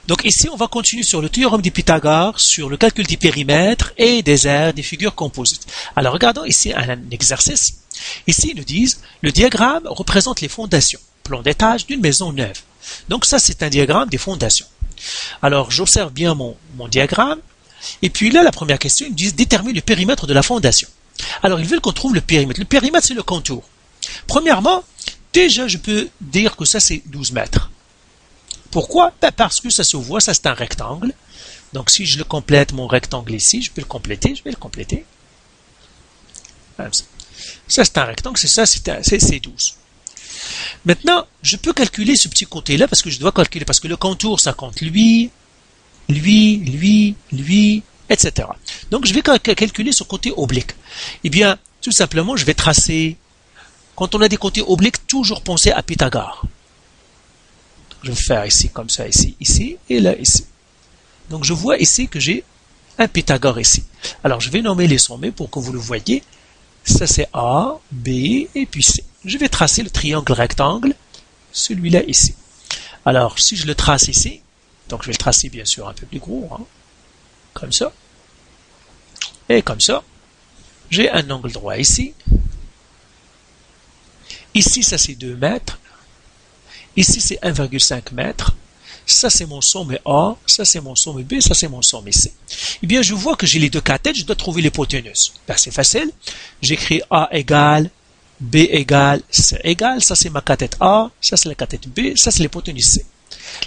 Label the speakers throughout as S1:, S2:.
S1: Donc ici, on va continuer sur le théorème de Pythagore, sur le calcul des périmètres et des aires des figures composites. Alors regardons ici un exercice. Ici, ils nous disent, le diagramme représente les fondations, plan d'étage d'une maison neuve. Donc ça, c'est un diagramme des fondations. Alors j'observe bien mon diagramme. Et puis là, la première question, ils me disent, détermine le périmètre de la fondation. Alors ils veulent qu'on trouve le périmètre. Le périmètre, c'est le contour. Premièrement, déjà, je peux dire que ça, c'est 12 mètres. Pourquoi? Parce que ça se voit, ça c'est un rectangle. Donc si je le complète, mon rectangle ici, je peux le compléter, je vais le compléter. Comme ça. Ça c'est un rectangle, c'est ça, c'est 12. Maintenant, je peux calculer ce petit côté-là, parce que je dois calculer, parce que le contour, ça compte lui, etc. Donc je vais calculer ce côté oblique. Eh bien, tout simplement, je vais tracer, quand on a des côtés obliques, toujours penser à Pythagore. Je vais faire ici, comme ça, ici, et là, ici. Donc, je vois ici que j'ai un Pythagore ici. Alors, je vais nommer les sommets pour que vous le voyez. Ça, c'est A, B, et puis C. Je vais tracer le triangle rectangle, celui-là ici. Alors, si je le trace ici, donc je vais le tracer, bien sûr, un peu plus gros, hein, comme ça. Et comme ça. J'ai un angle droit ici. Ici, ça, c'est 2 mètres. Ici, c'est 1,5 mètre. Ça, c'est mon sommet A. Ça, c'est mon sommet B. Ça, c'est mon sommet C. Eh bien, je vois que j'ai les deux cathètes. Je dois trouver l'hypoténuse. Ben, c'est facile. J'écris A égale, B égale, C égale. Ça, c'est ma cathète A. Ça, c'est la cathète B. Ça, c'est l'hypoténuse C.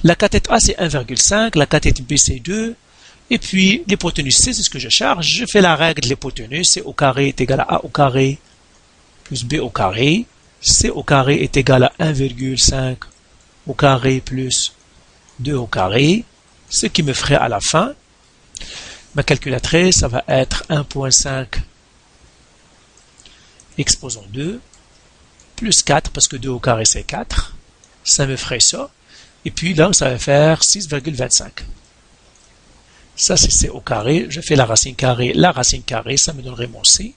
S1: La cathète A, c'est 1,5. La cathète B, c'est 2. Et puis, l'hypoténuse C, c'est ce que je charge. Je fais la règle de l'hypoténuse. C au carré est égal à A au carré plus B au carré. C au carré est égal à 1,5 au carré plus 2 au carré, ce qui me ferait à la fin, ma calculatrice, ça va être 1,5 exposant 2, plus 4, parce que 2 au carré c'est 4, ça me ferait ça, et puis là, ça va faire 6,25. Ça, c'est C au carré, je fais la racine carrée, ça me donnerait mon C.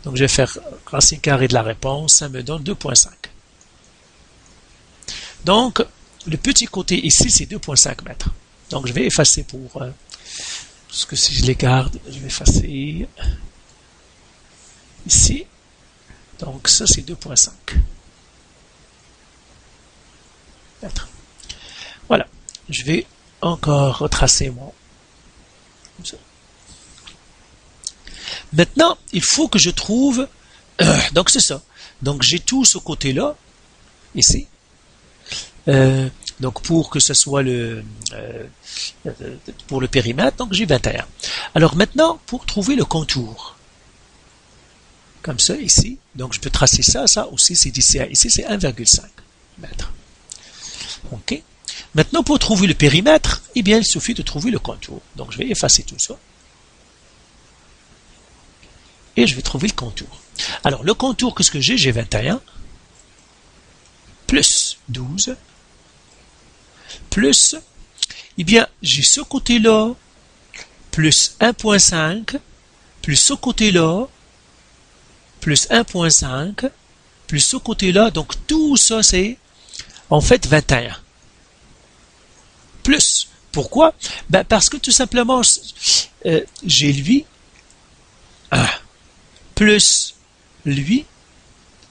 S1: Donc, je vais faire racine carrée de la réponse, ça me donne 2,5. Donc, le petit côté ici, c'est 2,5 mètres. Donc, je vais effacer parce que si je les garde, je vais effacer ici. Donc, ça, c'est 2,5 mètres. Voilà. Je vais encore retracer mon... Comme ça. Maintenant, il faut que je trouve... donc, c'est ça. Donc, j'ai tout ce côté-là, ici. Donc pour que ce soit pour le périmètre, donc j'ai 21. Alors maintenant, pour trouver le contour, comme ça ici, donc je peux tracer ça, ça aussi c'est d'ici à ici, c'est 1,5 mètres. Ok. Maintenant pour trouver le périmètre, eh bien il suffit de trouver le contour. Donc je vais effacer tout ça. Et je vais trouver le contour. Alors le contour, qu'est-ce que j'ai? J'ai 21 plus 12 plus, eh bien, j'ai ce côté-là, plus 1,5, plus ce côté-là, plus 1,5, plus ce côté-là. Donc, tout ça, c'est en fait 21. Plus. Pourquoi? Ben, parce que tout simplement, j'ai lui, plus lui,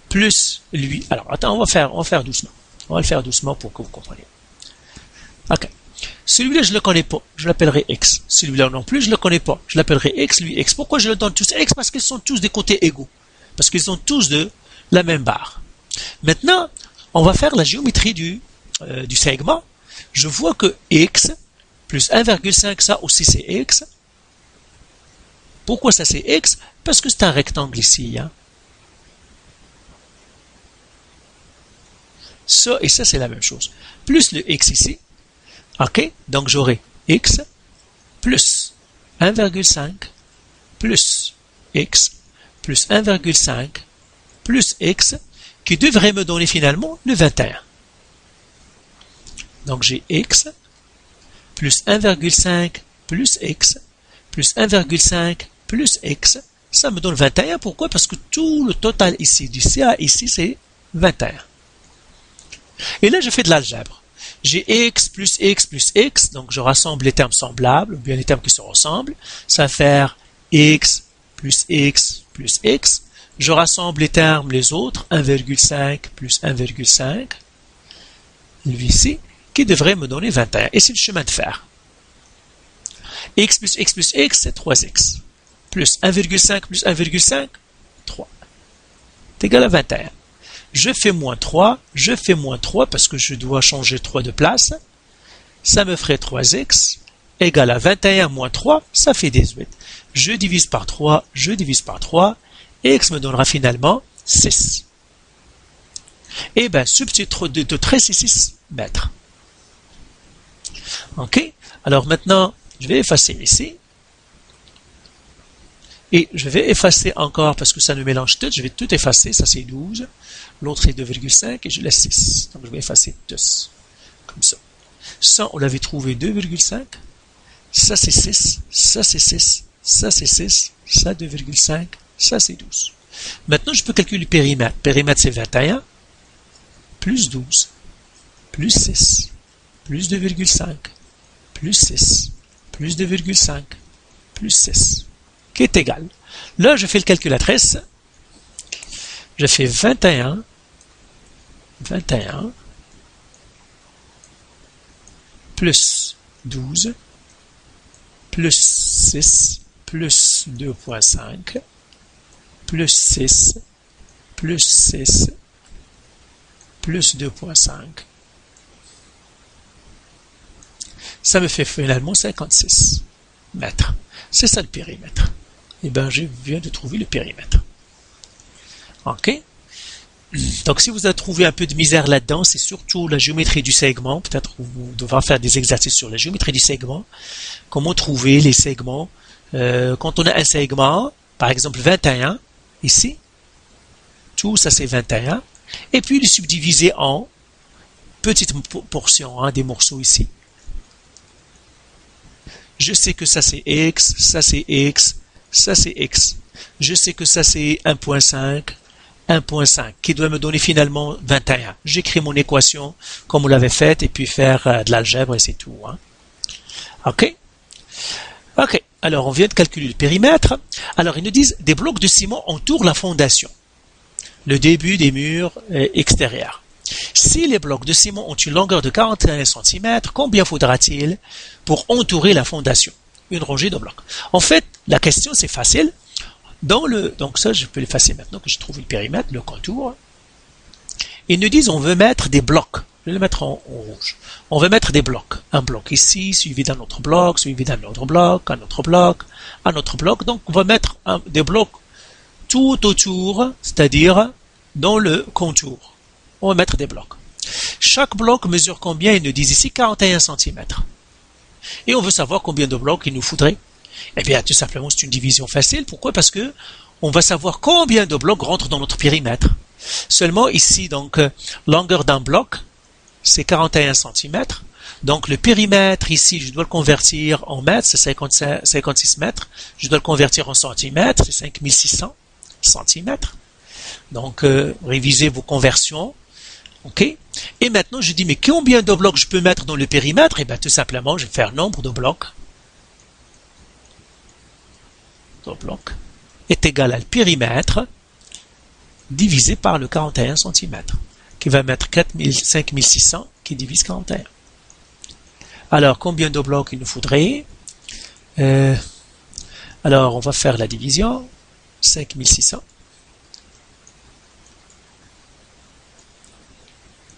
S1: plus lui. Alors, attends, on va faire doucement. On va le faire doucement pour que vous compreniez. Ok. Celui-là, je ne le connais pas. Je l'appellerai X. Celui-là non plus, je ne le connais pas. Je l'appellerai X, lui X. Pourquoi je le donne tous X? Parce qu'ils sont tous des côtés égaux. Parce qu'ils sont tous de la même barre. Maintenant, on va faire la géométrie du segment. Je vois que X plus 1,5, ça aussi c'est X. Pourquoi ça c'est X? Parce que c'est un rectangle ici. Hein. Ça et ça, c'est la même chose. Plus le X ici. Ok, donc j'aurai X plus 1,5 plus X plus 1,5 plus X qui devrait me donner finalement le 21. Donc j'ai X plus 1,5 plus X plus 1,5 plus X. Ça me donne 21. Pourquoi? Parce que tout le total ici, du CA ici, c'est 21. Et là, je fais de l'algèbre. J'ai x plus x plus x, donc je rassemble les termes semblables, ou bien les termes qui se ressemblent. Ça va faire x plus x plus x. Je rassemble les termes, les autres, 1,5 plus 1,5, lui ici, qui devrait me donner 21. Et c'est le chemin de fer. X plus x plus x, c'est 3x. Plus 1,5 plus 1,5, 3. C'est égal à 21. Je fais moins 3 parce que je dois changer 3 de place. Ça me ferait 3x égale à 21 moins 3, ça fait 18. Je divise par 3, et x me donnera finalement 6. Et bien, ce petit trou de trait, c'est 6 mètres. Ok? Alors maintenant, je vais effacer ici. Et je vais effacer encore, parce que ça nous mélange tout, je vais tout effacer, ça c'est 12, l'autre c'est 2,5 et je laisse 6. Donc je vais effacer tous, comme ça. Ça, on l'avait trouvé 2,5, ça c'est 6, ça c'est 6, ça c'est 6, ça 2,5, ça c'est 12. Maintenant, je peux calculer le périmètre. Périmètre c'est 21, plus 12, plus 6, plus 2,5, plus 6, plus 2,5, plus 6. Qui est égal. Là, je fais le calculatrice. Je fais 21 plus 12 plus 6 plus 2,5 plus 6 plus 6 plus 2,5. Ça me fait finalement 56 mètres. C'est ça le périmètre. Et bien, je viens de trouver le périmètre. Ok? Donc, si vous avez trouvé un peu de misère là-dedans, c'est surtout la géométrie du segment. Peut-être vous devrez faire des exercices sur la géométrie du segment. Comment trouver les segments. Quand on a un segment, par exemple 21, ici, tout ça c'est 21. Et puis, le subdiviser en petites portions, hein, des morceaux ici. Je sais que ça c'est x, ça c'est x, ça c'est x. Je sais que ça c'est 1.5, qui doit me donner finalement 21. J'écris mon équation comme on l'avait faite et puis faire de l'algèbre et c'est tout. Hein. Ok? Ok. Alors on vient de calculer le périmètre. Alors ils nous disent des blocs de ciment entourent la fondation. Le début des murs extérieurs. Si les blocs de ciment ont une longueur de 41 cm, combien faudra-t-il pour entourer la fondation? Une rangée de blocs. En fait, la question c'est facile. Donc ça, je peux l'effacer maintenant que j'ai trouvé le périmètre, le contour. Ils nous disent on veut mettre des blocs. Je vais le mettre en rouge. On veut mettre des blocs. Un bloc ici, suivi d'un autre bloc, suivi d'un autre bloc, un autre bloc, un autre bloc. Donc on va mettre des blocs tout autour, c'est-à-dire dans le contour. On va mettre des blocs. Chaque bloc mesure combien? Ils nous disent ici 41 cm. Et on veut savoir combien de blocs il nous faudrait. Eh bien, tout simplement, c'est une division facile. Pourquoi? Parce que on va savoir combien de blocs rentrent dans notre périmètre. Seulement ici, donc, longueur d'un bloc, c'est 41 cm. Donc, le périmètre ici, je dois le convertir en mètres, c'est 56 mètres. Je dois le convertir en centimètres, c'est 5600 centimètres. Donc, révisez vos conversions. OK? Et maintenant, je dis, mais combien de blocs je peux mettre dans le périmètre? Eh bien, tout simplement, je vais faire nombre de blocs. Bloc est égal à le périmètre divisé par le 41 cm, qui va mettre 5600 qui divise 41. Alors, combien de blocs il nous faudrait? Alors, on va faire la division. 5600.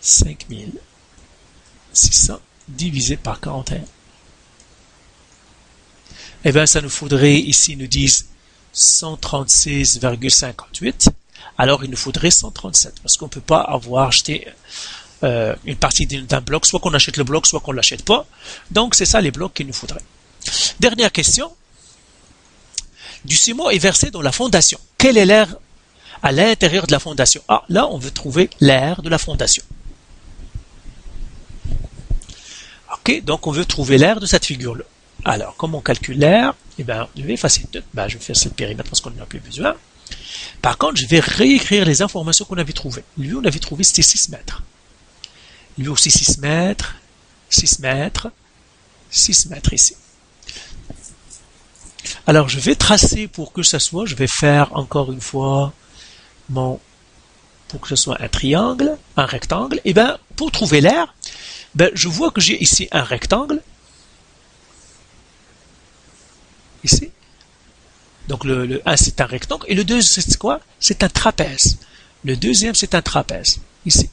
S1: 5600 divisé par 41. Eh bien, ça nous faudrait, ici, ils nous disent 136,58. Alors, il nous faudrait 137, parce qu'on ne peut pas avoir acheté une partie d'un bloc, soit qu'on achète le bloc, soit qu'on ne l'achète pas. Donc, c'est ça les blocs qu'il nous faudrait. Dernière question. Du ciment est versé dans la fondation. Quel est l'air à l'intérieur de la fondation? Ah, là, on veut trouver l'air de la fondation. Ok, donc on veut trouver l'air de cette figure-là. Alors, comment on calcule l'air? Eh bien, je vais effacer tout. Ben, je vais faire ce périmètre parce qu'on n'en a plus besoin. Par contre, je vais réécrire les informations qu'on avait trouvées. Lui, on avait trouvé c'était 6 mètres. Lui aussi 6 mètres. 6 mètres, 6 mètres ici. Alors je vais tracer pour que ça soit, je vais faire encore une fois pour que ce soit un triangle, un rectangle. Et bien pour trouver l'aire, je vois que j'ai ici un rectangle, ici. Donc le 1 c'est un rectangle et le 2 c'est quoi? C'est un trapèze. Le deuxième c'est un trapèze, ici.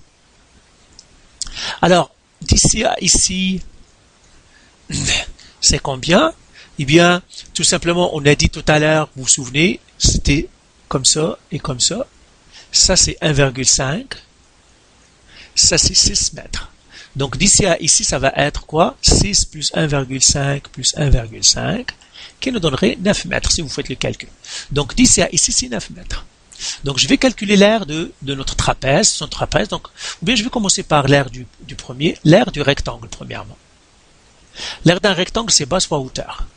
S1: Alors d'ici à ici, c'est combien? Eh bien, tout simplement, on a dit tout à l'heure, vous vous souvenez, c'était comme ça et comme ça. Ça, c'est 1,5. Ça, c'est 6 mètres. Donc, d'ici à ici, ça va être quoi? 6 plus 1,5 plus 1,5, qui nous donnerait 9 mètres, si vous faites le calcul. Donc, d'ici à ici, c'est 9 mètres. Donc, je vais calculer l'aire de notre trapèze, son trapèze. Donc, ou bien je vais commencer par l'aire du premier, l'aire du rectangle, premièrement. L'aire d'un rectangle, c'est base fois hauteur.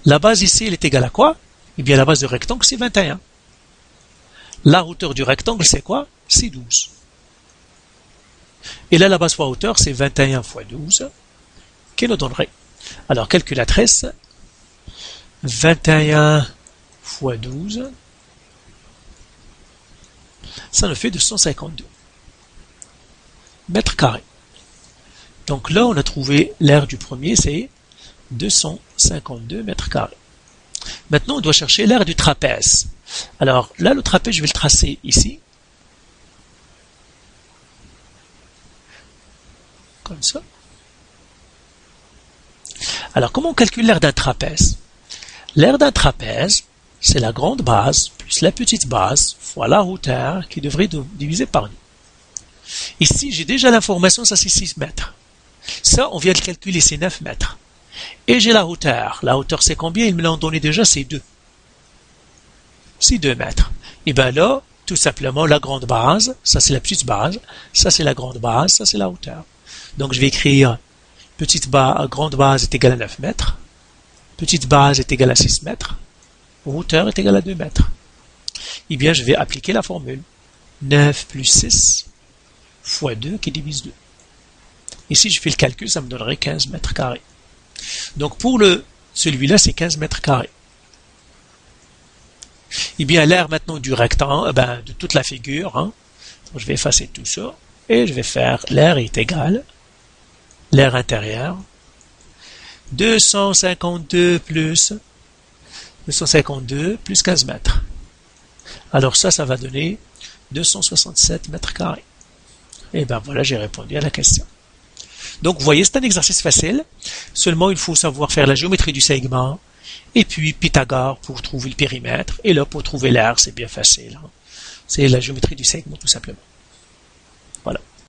S1: La base ici, elle est égale à quoi? Eh bien, la base du rectangle, c'est 21. La hauteur du rectangle, c'est quoi? C'est 12. Et là, la base fois hauteur, c'est 21 fois 12, qui nous donnerait. Alors, calculatrice, 21 fois 12, ça nous fait 252 mètres carrés. Donc là, on a trouvé l'aire du premier, c'est 252 mètres carrés. Maintenant, on doit chercher l'aire du trapèze. Alors là, le trapèze, je vais le tracer ici. Comme ça. Alors, comment on calcule l'aire d'un trapèze? L'aire d'un trapèze, c'est la grande base plus la petite base fois la hauteur qui devrait diviser par 2. Ici, j'ai déjà l'information, ça c'est 6 mètres. Ça, on vient de calculer, c'est 9 mètres. Et j'ai la hauteur. La hauteur, c'est combien? Ils me l'ont donné déjà, c'est 2. C'est 2 mètres. Et bien là, tout simplement, la grande base, ça c'est la petite base, ça c'est la grande base, ça c'est la hauteur. Donc je vais écrire grande base est égale à 9 mètres, petite base est égale à 6 mètres, hauteur est égale à 2 mètres. Et bien je vais appliquer la formule. 9 plus 6 fois 2 qui divise 2. Et si je fais le calcul, ça me donnerait 15 mètres carrés. Donc pour celui-là, c'est 15 mètres carrés. Et bien l'aire maintenant du rectangle, de toute la figure, hein, donc, je vais effacer tout ça, et je vais faire l'aire est égale, l'aire intérieure, 252 plus 15 mètres. Alors ça va donner 267 mètres carrés. Et bien voilà, j'ai répondu à la question. Donc vous voyez, c'est un exercice facile, seulement il faut savoir faire la géométrie du segment, et puis Pythagore pour trouver le périmètre, et là pour trouver l'aire, c'est bien facile. C'est la géométrie du segment tout simplement.